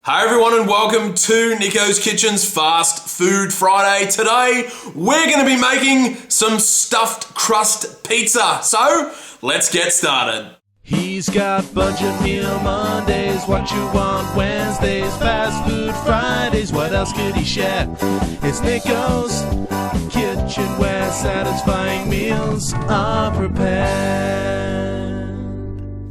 Hi everyone and welcome to Nicko's Kitchen's Fast Food Friday. Today we're going to be making some stuffed crust pizza. So let's get started. He's got budget meal Mondays, what you want Wednesdays, fast food Fridays, what else could he share? It's Nicko's Kitchen where satisfying meals are prepared.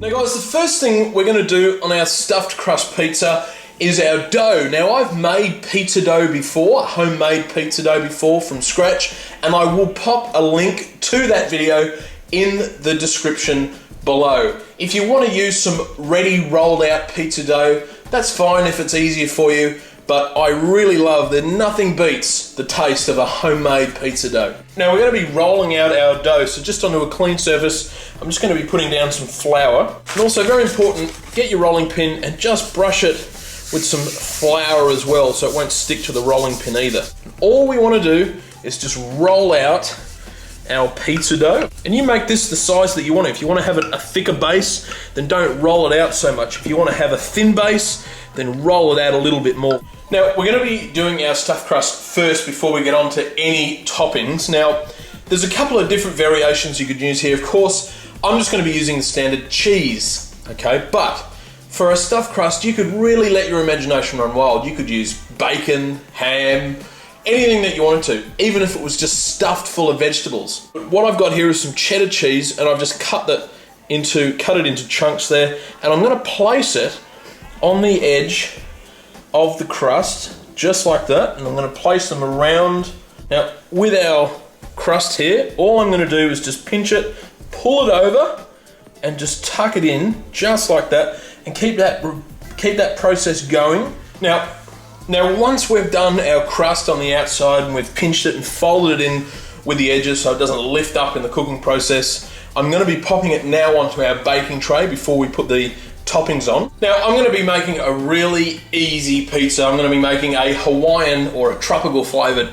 Now guys, the first thing we're going to do on our stuffed crust pizza is our dough. Now I've made pizza dough before, homemade pizza dough before from scratch, and I will pop a link to that video in the description below. If you want to use some ready rolled out pizza dough, that's fine if it's easier for you, but I really love that nothing beats the taste of a homemade pizza dough. Now we're going to be rolling out our dough, so just onto a clean surface, I'm just going to be putting down some flour. And also very important, get your rolling pin and just brush it with some flour as well so it won't stick to the rolling pin either. All we want to do is just roll out our pizza dough, and you make this the size that you want. If you want to have a thicker base, then don't roll it out so much. If you want to have a thin base, then roll it out a little bit more. Now we're going to be doing our stuffed crust first before we get on to any toppings. Now there's a couple of different variations you could use here. Of course, I'm just going to be using the standard cheese, okay? But for a stuffed crust, you could really let your imagination run wild. You could use bacon, ham, anything that you wanted to, even if it was just stuffed full of vegetables. But what I've got here is some cheddar cheese, and I've just cut it into chunks there, and I'm going to place it on the edge of the crust, just like that, and I'm going to place them around. Now, with our crust here, all I'm going to do is just pinch it, pull it over, and just tuck it in, just like that, and keep that process going. Now once we've done our crust on the outside and we've pinched it and folded it in with the edges so it doesn't lift up in the cooking process, I'm going to be popping it now onto our baking tray before we put the toppings on. Now I'm going to be making a really easy pizza. I'm going to be making a Hawaiian or a tropical flavored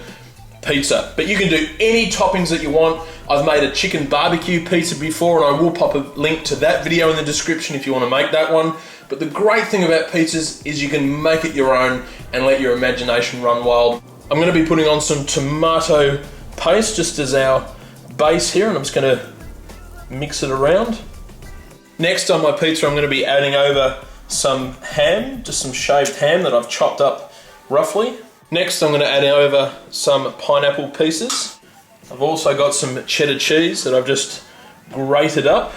pizza, but you can do any toppings that you want. I've made a chicken barbecue pizza before, and I will pop a link to that video in the description if you want to make that one. But the great thing about pizzas is you can make it your own and let your imagination run wild. I'm going to be putting on some tomato paste just as our base here, and I'm just going to mix it around. Next on my pizza, I'm going to be adding over some ham, just some shaved ham that I've chopped up roughly. Next, I'm going to add over some pineapple pieces. I've also got some cheddar cheese that I've just grated up.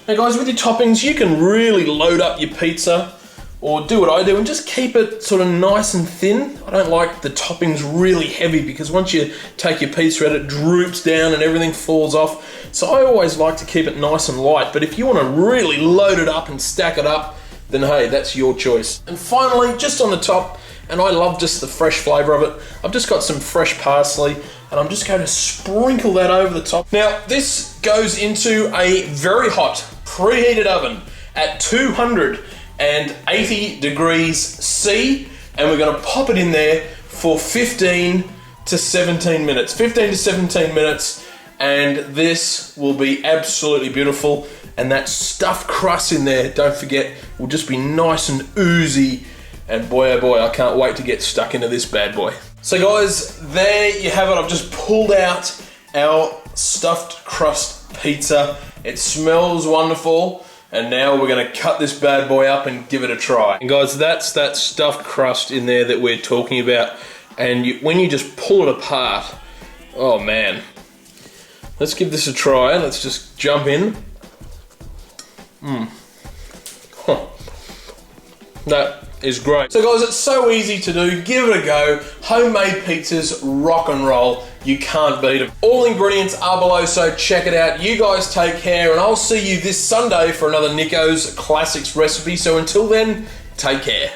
Now guys, with your toppings, you can really load up your pizza, or do what I do and just keep it sort of nice and thin. I don't like the toppings really heavy because once you take your pizza out, it droops down and everything falls off. So I always like to keep it nice and light, but if you want to really load it up and stack it up, then hey, that's your choice. And finally, just on the top, and I love just the fresh flavour of it, I've just got some fresh parsley, and I'm just going to sprinkle that over the top. Now, this goes into a very hot, preheated oven at 280 degrees C, and we're going to pop it in there for 15 to 17 minutes. 15 to 17 minutes, and this will be absolutely beautiful. And that stuffed crust in there, don't forget, will just be nice and oozy. And boy, oh boy, I can't wait to get stuck into this bad boy. So guys, there you have it. I've just pulled out our stuffed crust pizza. It smells wonderful. And now we're gonna cut this bad boy up and give it a try. And guys, that's that stuffed crust in there that we're talking about. And when you just pull it apart, oh man. Let's give this a try. Let's just jump in. Huh. That is great. So guys, it's so easy to do. Give it a go. Homemade pizzas, rock and roll. You can't beat them. All ingredients are below, so check it out. You guys take care, and I'll see you this Sunday for another Nicko's Classics recipe. So until then, take care.